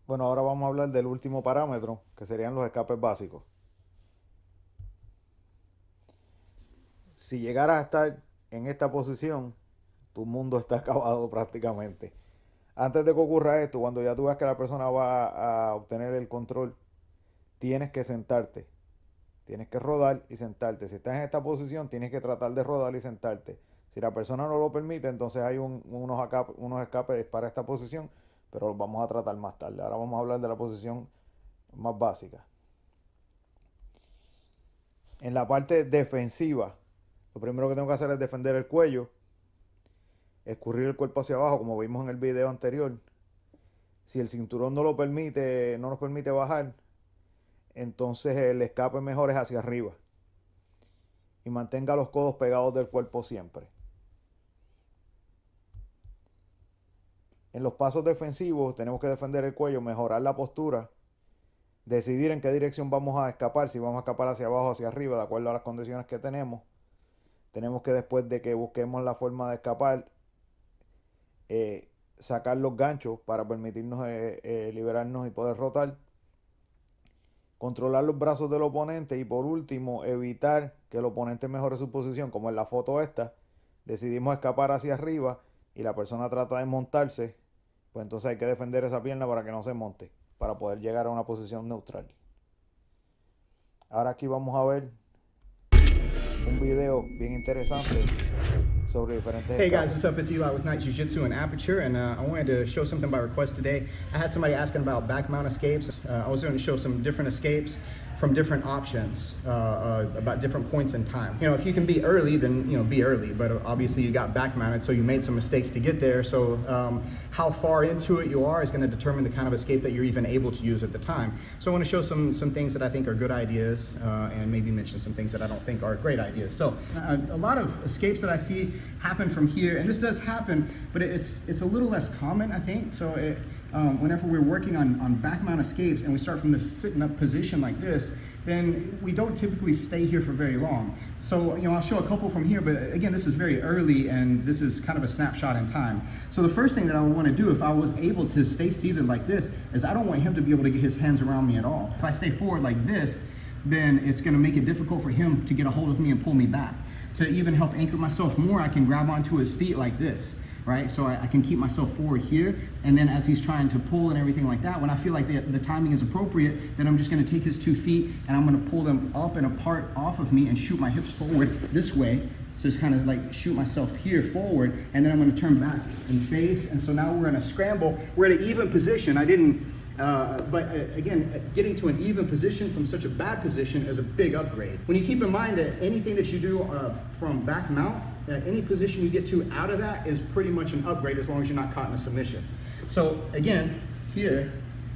Bueno, ahora vamos a hablar del último parámetro, que serían los escapes básicos. Si llegaras a estar en esta posición, tu mundo está acabado prácticamente. Antes de que ocurra esto, cuando ya tú veas que la persona va a obtener el control, tienes que sentarte. Tienes que rodar y sentarte. Si estás en esta posición, tienes que tratar de rodar y sentarte. Si la persona no lo permite, entonces hay unos escapes para esta posición, pero los vamos a tratar más tarde. Ahora vamos a hablar de la posición más básica. En la parte defensiva, lo primero que tengo que hacer es defender el cuello, escurrir el cuerpo hacia abajo, como vimos en el video anterior. Si el cinturón no lo permite, no nos permite bajar, entonces el escape mejor es hacia arriba. Y mantenga los codos pegados del cuerpo siempre. En los pasos defensivos tenemos que defender el cuello, mejorar la postura, decidir en qué dirección vamos a escapar, si vamos a escapar hacia abajo o hacia arriba, de acuerdo a las condiciones que tenemos. Tenemos que, después de que busquemos la forma de escapar, sacar los ganchos para permitirnos liberarnos y poder rotar. Controlar los brazos del oponente y, por último, evitar que el oponente mejore su posición, como en la foto esta. Decidimos escapar hacia arriba y la persona trata de montarse, pues entonces hay que defender esa pierna para que no se monte, para poder llegar a una posición neutral. Ahora aquí vamos a ver un video bien interesante sobre diferentes Hey guys, escapes. what's up? It's Eli with Night Jiu Jitsu and Aperture, and I wanted to show something by request today. I had somebody asking about back mount escapes. I was going to show some different escapes from different options about different points in time. You know, if you can be early, then, you know, be early, but obviously you got back mounted, so you made some mistakes to get there. So how far into it you are is going to determine the kind of escape that you're even able to use at the time. So I want to show some things that I think are good ideas and maybe mention some things that I don't think are great ideas. So a lot of escapes that I see happen from here, and this does happen, but it's a little less common, I think. So whenever we're working on back mount escapes and we start from this sitting up position like this, then we don't typically stay here for very long. So, you know, I'll show a couple from here, but again, this is very early and this is kind of a snapshot in time. So the first thing that I would want to do if I was able to stay seated like this is I don't want him to be able to get his hands around me at all. If I stay forward like this, then it's going to make it difficult for him to get a hold of me and pull me back. To even help anchor myself more, I can grab onto his feet like this. Right, so I can keep myself forward here, and then as he's trying to pull and everything like that, when I feel like the timing is appropriate, then I'm just going to take his 2 feet and I'm going to pull them up and apart off of me and shoot my hips forward this way. So it's kind of like shoot myself here forward, and then I'm going to turn back and face. And so now we're in a scramble. We're at an even position. Again, getting to an even position from such a bad position is a big upgrade. When you keep in mind that anything that you do from back mount, any position you get to out of that is pretty much an upgrade as long as you're not caught in a submission. So again, here,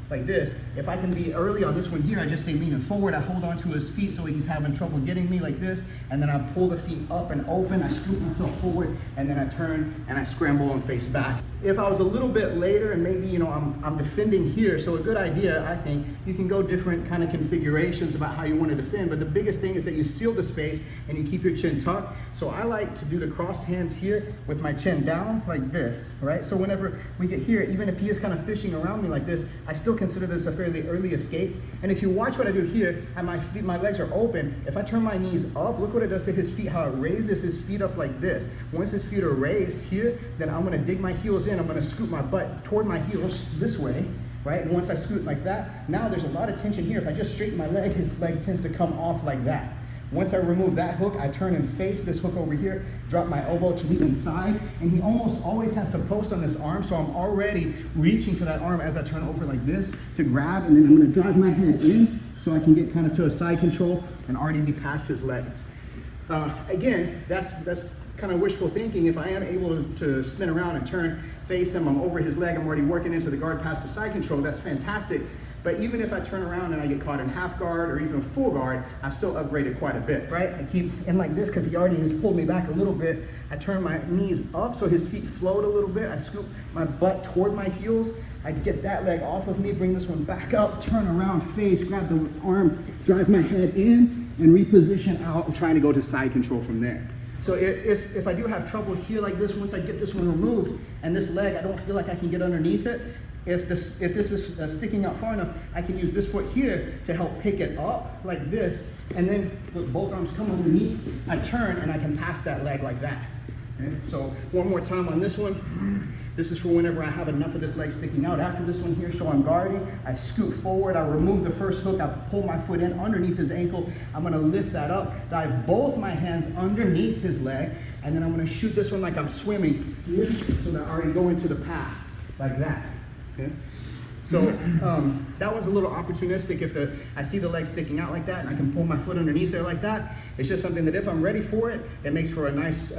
like this, if I can be early on this one here, I just stay leaning forward, I hold onto his feet so he's having trouble getting me like this, and then I pull the feet up and open, I scoop myself forward, and then I turn and I scramble and face back. If I was a little bit later and maybe, you know, I'm defending here, so a good idea, I think, you can go different kind of configurations about how you want to defend, but the biggest thing is that you seal the space and you keep your chin tucked. So I like to do the crossed hands here with my chin down like this, right? So whenever we get here, even if he is kind of fishing around me like this, I still consider this a fairly early escape. And if you watch what I do here, and my legs are open, if I turn my knees up, look what it does to his feet, how it raises his feet up like this. Once his feet are raised here, then I'm gonna dig my heels in, I'm gonna scoop my butt toward my heels this way, right? And once I scoot like that, now there's a lot of tension here. If I just straighten my leg, his leg tends to come off like that. Once I remove that hook, I turn and face this hook over here, drop my elbow to the inside, and he almost always has to post on this arm, so I'm already reaching for that arm as I turn over like this to grab, and then I'm gonna drive my head in so I can get kind of to a side control and already be past his legs. Again, that's kind of wishful thinking. If I am able to spin around and turn, face him, I'm over his leg, I'm already working into the guard past the side control, that's fantastic. But even if I turn around and I get caught in half guard or even full guard, I've still upgraded quite a bit, right? I keep in like this because he already has pulled me back a little bit. I turn my knees up so his feet float a little bit. I scoop my butt toward my heels. I get that leg off of me, bring this one back up, turn around, face, grab the arm, drive my head in, and reposition out and trying to go to side control from there. So if I do have trouble here like this, once I get this one removed and this leg, I don't feel like I can get underneath it, if this is sticking out far enough, I can use this foot here to help pick it up like this, and then look, both arms come underneath, I turn, and I can pass that leg like that. Okay? So one more time on this one. This is for whenever I have enough of this leg sticking out. After this one here, so I'm guarding, I scoot forward, I remove the first hook, I pull my foot in underneath his ankle, I'm gonna lift that up, dive both my hands underneath his leg, and then I'm gonna shoot this one like I'm swimming here, so that I already go into the pass, like that. Okay? So that was a little opportunistic. If I see the leg sticking out like that and I can pull my foot underneath there like that, it's just something that if I'm ready for it, it makes for a nice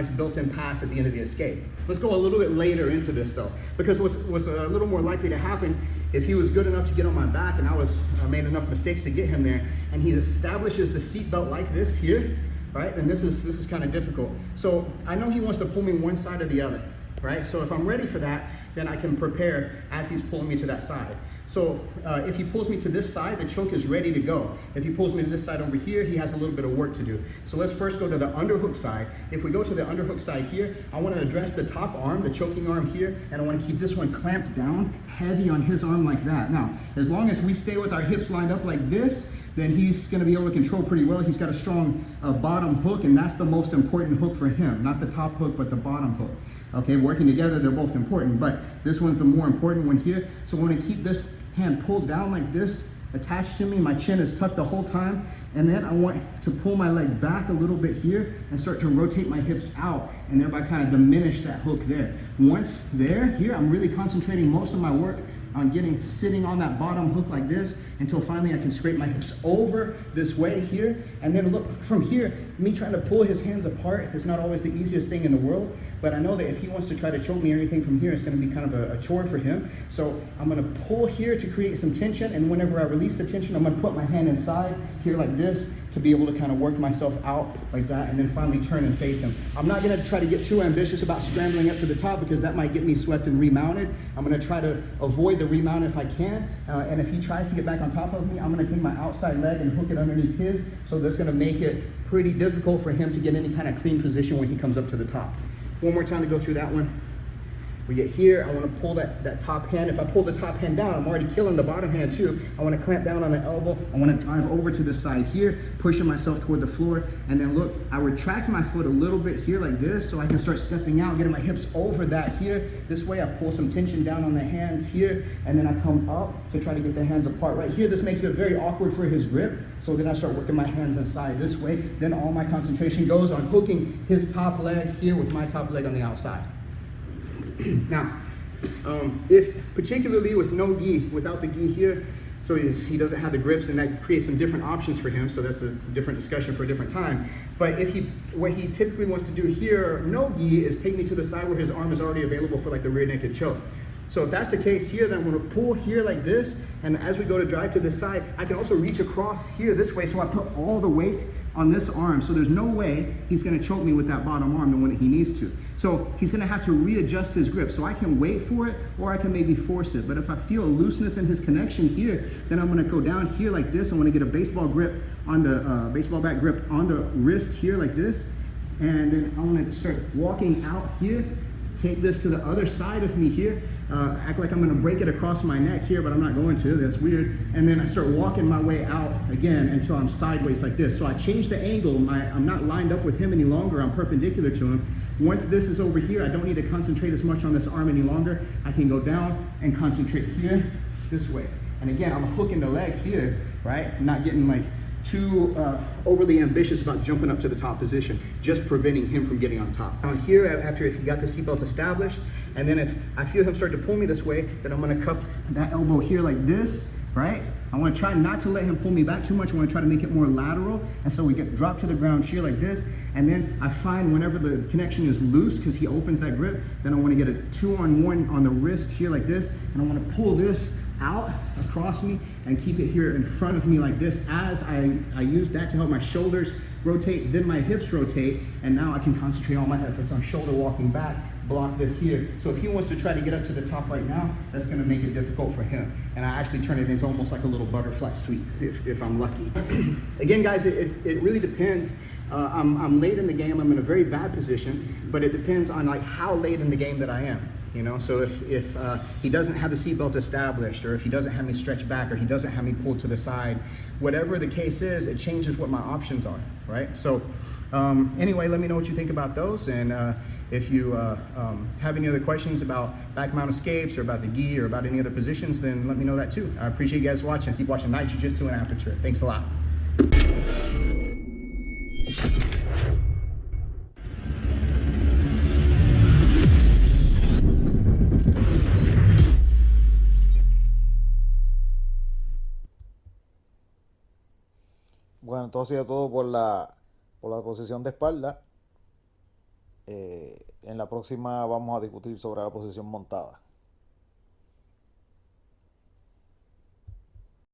built-in pass at the end of the escape. Let's go a little bit later into this though, because what's a little more likely to happen if he was good enough to get on my back and I made enough mistakes to get him there, and he establishes the seatbelt like this here, right? Then this is kind of difficult. So I know he wants to pull me one side or the other. Right? So if I'm ready for that, then I can prepare as he's pulling me to that side. So if he pulls me to this side, the choke is ready to go. If he pulls me to this side over here, he has a little bit of work to do. So let's first go to the underhook side. If we go to the underhook side here, I want to address the top arm, the choking arm here, and I want to keep this one clamped down, heavy on his arm like that. Now, as long as we stay with our hips lined up like this, then he's going to be able to control pretty well. He's got a strong bottom hook, and that's the most important hook for him. Not the top hook, but the bottom hook. Okay, working together, they're both important, but this one's the more important one here. So I want to keep this hand pulled down like this, attached to me. My chin is tucked the whole time. And then I want to pull my leg back a little bit here and start to rotate my hips out and thereby kind of diminish that hook there. Once there, here, I'm really concentrating most of my work on sitting on that bottom hook like this until finally I can scrape my hips over this way here. And then look, from here, me trying to pull his hands apart is not always the easiest thing in the world, but I know that if he wants to try to choke me or anything from here, it's gonna be kind of a chore for him. So I'm gonna pull here to create some tension, and whenever I release the tension, I'm gonna put my hand inside here like this to be able to kind of work myself out like that, and then finally turn and face him. I'm not gonna try to get too ambitious about scrambling up to the top because that might get me swept and remounted. I'm gonna try to avoid the remount if I can, and if he tries to get back on top of me, I'm gonna take my outside leg and hook it underneath his, so that's gonna make it pretty difficult for him to get any kind of clean position when he comes up to the top. One more time to go through that one. We get here, I want to pull that top hand. If I pull the top hand down, I'm already killing the bottom hand too. I want to clamp down on the elbow. I want to drive over to the side here, pushing myself toward the floor. And then look, I retract my foot a little bit here like this so I can start stepping out, getting my hips over that here. This way I pull some tension down on the hands here, and then I come up to try to get the hands apart right here. This makes it very awkward for his grip. So then I start working my hands inside this way. Then all my concentration goes on hooking his top leg here with my top leg on the outside. Now, if particularly with no gi, without the gi here, so he doesn't have the grips, and that creates some different options for him, so that's a different discussion for a different time. But what he typically wants to do here, no gi, is take me to the side where his arm is already available for like the rear naked choke. So if that's the case here, then I'm going to pull here like this, and as we go to drive to this side, I can also reach across here this way, so I put all the weight on this arm, so there's no way he's going to choke me with that bottom arm the one that he needs to. So he's going to have to readjust his grip, so I can wait for it, or I can maybe force it. But if I feel a looseness in his connection here, then I'm going to go down here like this. I want to get a baseball grip on the baseball bat grip on the wrist here like this, and then I want to start walking out here. Take this to the other side of me here, act like I'm gonna break it across my neck here, but I'm not going to, that's weird. And then I start walking my way out again until I'm sideways like this. So I change the angle, I'm not lined up with him any longer, I'm perpendicular to him. Once this is over here, I don't need to concentrate as much on this arm any longer. I can go down and concentrate here, this way. And again, I'm hooking the leg here, right? I'm not getting like too overly ambitious about jumping up to the top position, just preventing him from getting on top. Down here, after if you got the seatbelt established, and then if I feel him start to pull me this way, then I'm gonna cup that elbow here like this, right? I wanna try not to let him pull me back too much. I wanna try to make it more lateral. And so we get dropped to the ground here like this. And then I find whenever the connection is loose, because he opens that grip, then I wanna get a 2-on-1 on the wrist here like this. And I wanna pull this out across me and keep it here in front of me like this as I use that to help my shoulders rotate, then my hips rotate, and now I can concentrate all my efforts on shoulder walking back, block this here. So if he wants to try to get up to the top right now, that's gonna make it difficult for him. And I actually turn it into almost like a little butterfly sweep if I'm lucky. Again, guys, it really depends. I'm late in the game, I'm in a very bad position, but it depends on like how late in the game that I am. You know, so if he doesn't have the seatbelt established, or if he doesn't have me stretch back, or he doesn't have me pulled to the side, whatever the case is, it changes what my options are, right? So anyway, let me know what you think about those, and if you have any other questions about back mount escapes, or about the gi, or about any other positions, then let me know that too. I appreciate you guys watching. Keep watching Night Jiu Jitsu and Aperture. Thanks a lot. Bueno, entonces ya todo por la posición de espalda. En la próxima vamos a discutir sobre la posición montada.